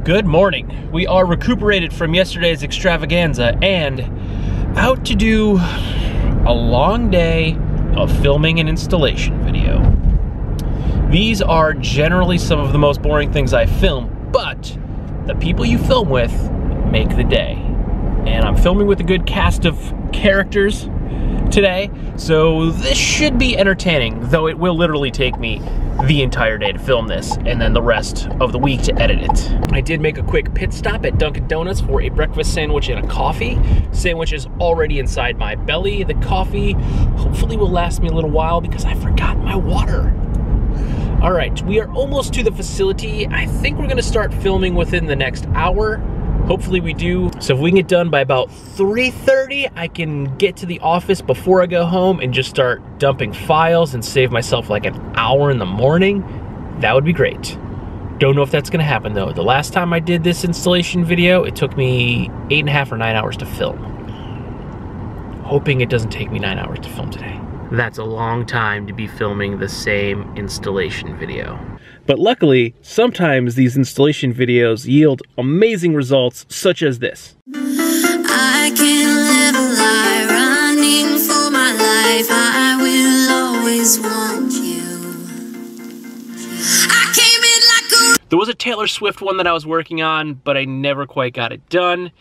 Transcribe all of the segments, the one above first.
Good morning. We are recuperated from yesterday's extravaganza and out to do a long day of filming an installation video. These are generally some of the most boring things I film, but the people you film with make the day. And I'm filming with a good cast of characters today, so this should be entertaining, though it will literally take me the entire day to film this and then the rest of the week to edit it. I did make a quick pit stop at Dunkin' Donuts for a breakfast sandwich and a coffee. Sandwich is already inside my belly. The coffee hopefully will last me a little while because I forgot my water. All right, we are almost to the facility. I think we're gonna start filming within the next hour. Hopefully we do. So if we can get done by about 3:30, I can get to the office before I go home and just start dumping files and save myself like an hour in the morning. That would be great. Don't know if that's gonna happen though. The last time I did this installation video, it took me 8.5 or 9 hours to film. Hoping it doesn't take me 9 hours to film today. That's a long time to be filming the same installation video. But luckily, sometimes these installation videos yield amazing results, such as this. I can't live a lie, running for my life. I will always want you. I came in like a... There was a Taylor Swift one that I was working on, but I never quite got it done.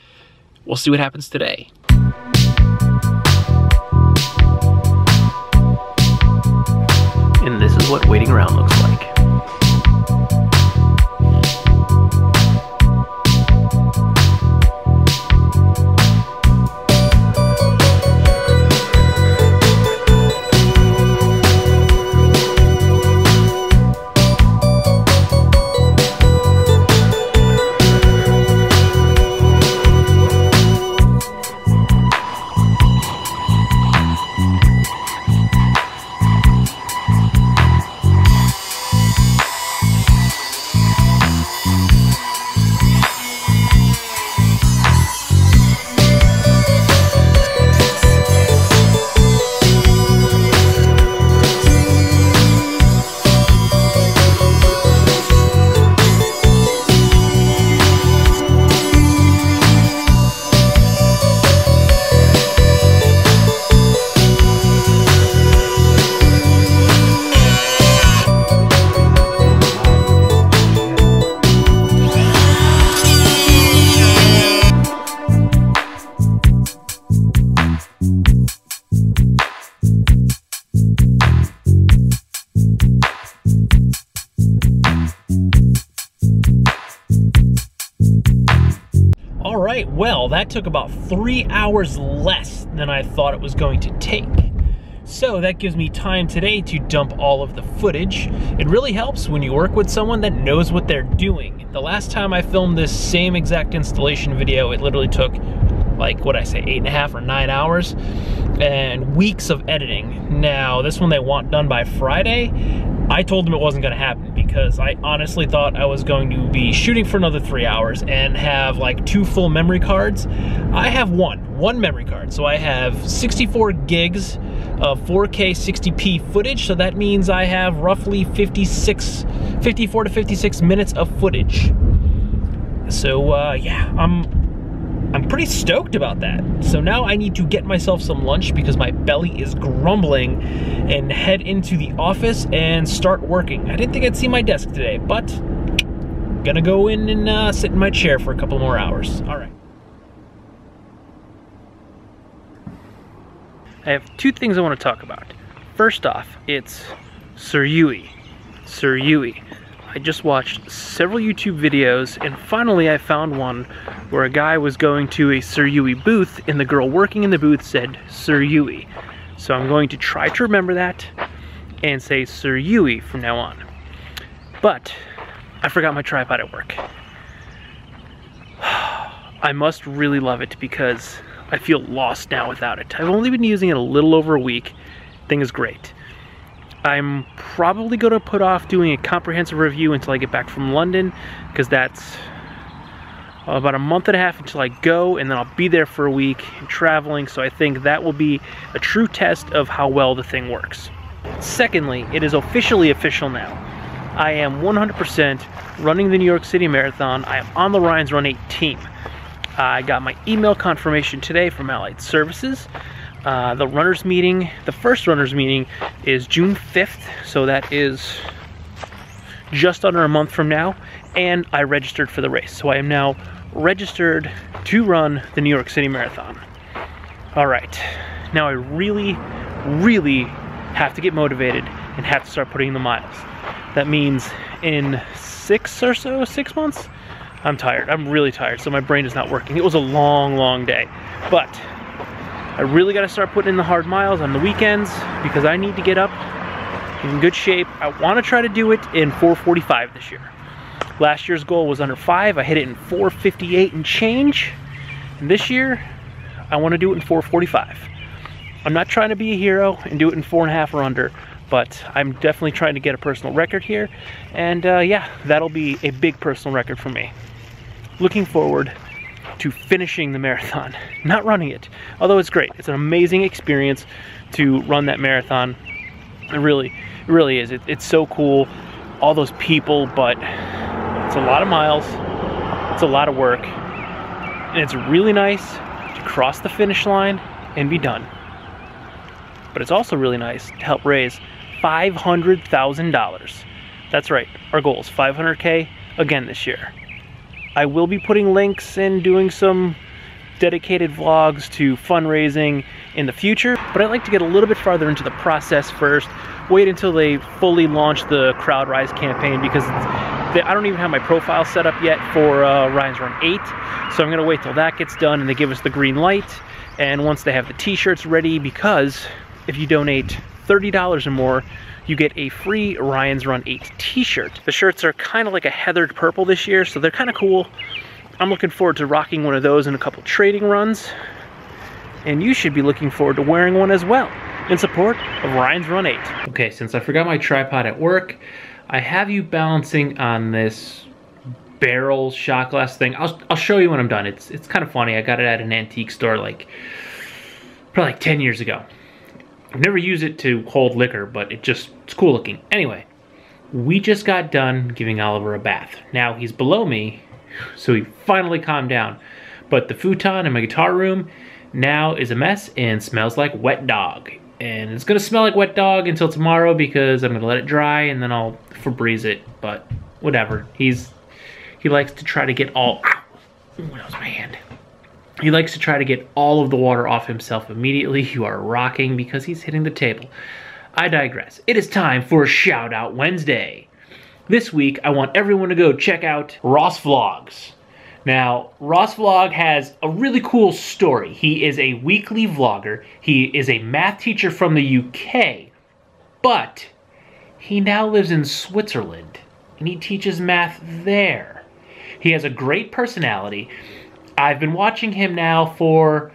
We'll see what happens today. And this is what waiting around looks like. All right, well, that took about 3 hours less than I thought it was going to take. So that gives me time today to dump all of the footage. It really helps when you work with someone that knows what they're doing. The last time I filmed this same exact installation video, it literally took, like, what'd I say, 8.5 or 9 hours and weeks of editing. Now, this one they want done by Friday. I told them it wasn't gonna happen because I honestly thought I was going to be shooting for another 3 hours and have like 2 full memory cards. I have one memory card. So I have 64 gigs of 4K 60p footage. So that means I have roughly 54 to 56 minutes of footage. So yeah, I'm pretty stoked about that. So now I need to get myself some lunch because my belly is grumbling and head into the office and start working. I didn't think I'd see my desk today, but gonna go in and sit in my chair for a couple more hours. All right. I have 2 things I want to talk about. First off, it's Suryui. I just watched several YouTube videos and finally I found one where a guy was going to a Suryui booth and the girl working in the booth said Suryui. So I'm going to try to remember that and say Suryui from now on. But I forgot my tripod at work. I must really love it because I feel lost now without it. I've only been using it a little over a week. Thing is great. I'm probably going to put off doing a comprehensive review until I get back from London because that's about a month and a half until I go, and then I'll be there for a week traveling, so I think that will be a true test of how well the thing works. Secondly, it is officially official now. I am 100% running the New York City Marathon. I am on the Ryan's Run 8 team. I got my email confirmation today from Allied Services. The runners meeting, the first runners meeting is June 5th, so that is just under a month from now, and I registered for the race. So I am now registered to run the New York City Marathon. All right, now I really have to get motivated and have to start putting in the miles. That means in 6 months, I'm tired. I'm really tired, so my brain is not working. It was a long day, but I really got to start putting in the hard miles on the weekends because I need to get up in good shape. I want to try to do it in 4:45 this year. Last year's goal was under 5. I hit it in 4:58 and change. And this year, I want to do it in 4:45. I'm not trying to be a hero and do it in 4.5 or under, but I'm definitely trying to get a personal record here. And yeah, that'll be a big personal record for me. Looking forward to finishing the marathon, not running it. Although it's great. It's an amazing experience to run that marathon. It really is. It's so cool. All those people, but it's a lot of miles. It's a lot of work. And it's really nice to cross the finish line and be done. But it's also really nice to help raise $500,000. That's right, our goal is 500K again this year. I will be putting links and doing some dedicated vlogs to fundraising in the future, but I'd like to get a little bit farther into the process first, wait until they fully launch the CrowdRise campaign, because I don't even have my profile set up yet for Ryan's Run 8, so I'm going to wait till that gets done and they give us the green light, and once they have the t-shirts ready, because if you donate $30 or more, you get a free Ryan's Run 8 t-shirt. The shirts are kind of like a heathered purple this year, so they're kind of cool. I'm looking forward to rocking one of those in a couple trading runs. And you should be looking forward to wearing one as well, in support of Ryan's Run 8. Okay, since I forgot my tripod at work, I have you balancing on this barrel shot glass thing. I'll show you when I'm done. It's kind of funny. I got it at an antique store probably 10 years ago. I've never used it to hold liquor, but it's cool looking. Anyway, we just got done giving Oliver a bath. Now he's below me, so he finally calmed down. But the futon in my guitar room now is a mess and smells like wet dog. And it's gonna smell like wet dog until tomorrow because I'm gonna let it dry and then I'll Febreze it, but whatever. He likes to try to get all, ooh, that was my hand. He likes to try to get all of the water off himself immediately. You are rocking because he's hitting the table. I digress. It is time for Shout Out Wednesday. This week, I want everyone to go check out ROSSVLOGS. Now, ROSSVLOG has a really cool story. He is a weekly vlogger. He is a math teacher from the UK, but he now lives in Switzerland, and he teaches math there. He has a great personality. I've been watching him now for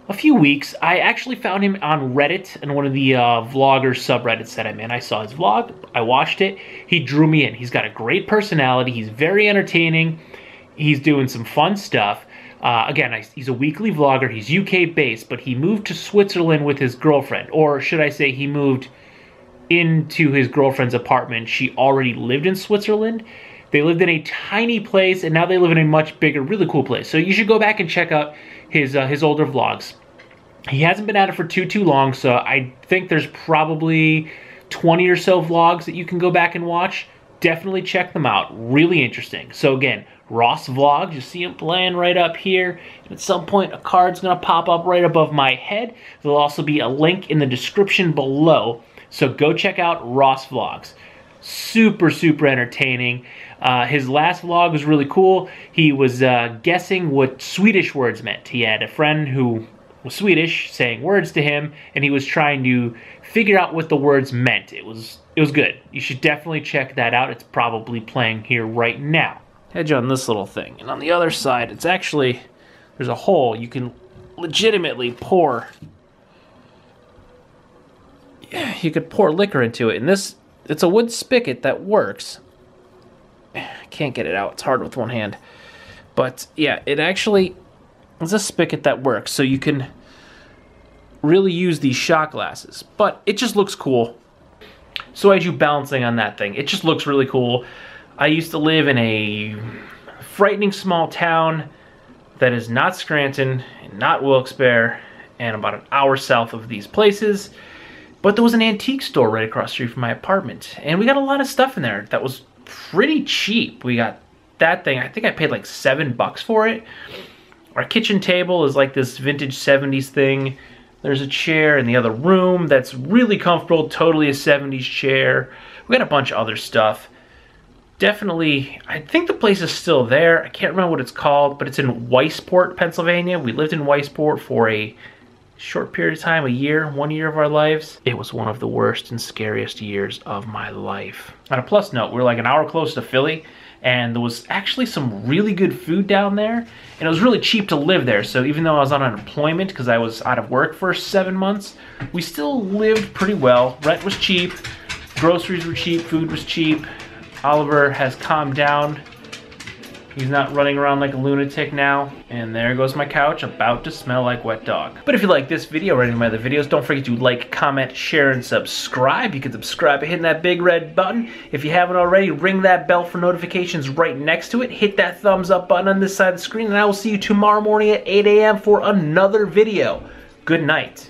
a few weeks. I actually found him on Reddit and one of the vloggers subreddits that I'm in. I saw his vlog, I watched it, he drew me in. He's got a great personality, he's very entertaining, he's doing some fun stuff. Again, he's a weekly vlogger, he's UK based, but he moved to Switzerland with his girlfriend, or should I say he moved into his girlfriend's apartment. She already lived in Switzerland. They lived in a tiny place, and now they live in a much bigger, really cool place. So you should go back and check out his older vlogs. He hasn't been at it for too long, so I think there's probably 20 or so vlogs that you can go back and watch. Definitely check them out. Really interesting. So again, ROSSVLOGS. You see him playing right up here. And at some point, a card's going to pop up right above my head. There'll also be a link in the description below. So go check out ROSSVLOGS. Super entertaining. His last vlog was really cool. He was guessing what Swedish words meant. He had a friend who was Swedish saying words to him, and he was trying to figure out what the words meant. It was good. You should definitely check that out. It's probably playing here right now. Hedge on this little thing, and on the other side, it's actually, there's a hole. You can legitimately pour, you could pour liquor into it, and it's a wood spigot that works. I can't get it out. It's hard with one hand. But yeah, it actually is a spigot that works, so you can really use these shot glasses. But it just looks cool. So I do balancing on that thing. It just looks really cool. I used to live in a frightening small town that is not Scranton, and not Wilkes-Barre, and about an hour south of these places. But there was an antique store right across the street from my apartment, and we got a lot of stuff in there that was pretty cheap. We got that thing, I think I paid like $7 for it. Our kitchen table is like this vintage 70s thing. There's a chair in the other room that's really comfortable, totally a 70s chair. We got a bunch of other stuff. Definitely, I think the place is still there. I can't remember what it's called, but it's in Weisport, Pennsylvania. We lived in Weisport for a short period of time, 1 year of our lives. It was one of the worst and scariest years of my life. On a plus note, we're like an hour close to Philly, and there was actually some really good food down there, and it was really cheap to live there. So even though I was on unemployment because I was out of work for 7 months, we still lived pretty well. Rent was cheap, groceries were cheap, food was cheap. Oliver has calmed down. He's not running around like a lunatic now. And there goes my couch, about to smell like wet dog. But if you like this video or any of my other videos, don't forget to like, comment, share, and subscribe. You can subscribe by hitting that big red button. If you haven't already, ring that bell for notifications right next to it. Hit that thumbs up button on this side of the screen, and I will see you tomorrow morning at 8 a.m. for another video. Good night.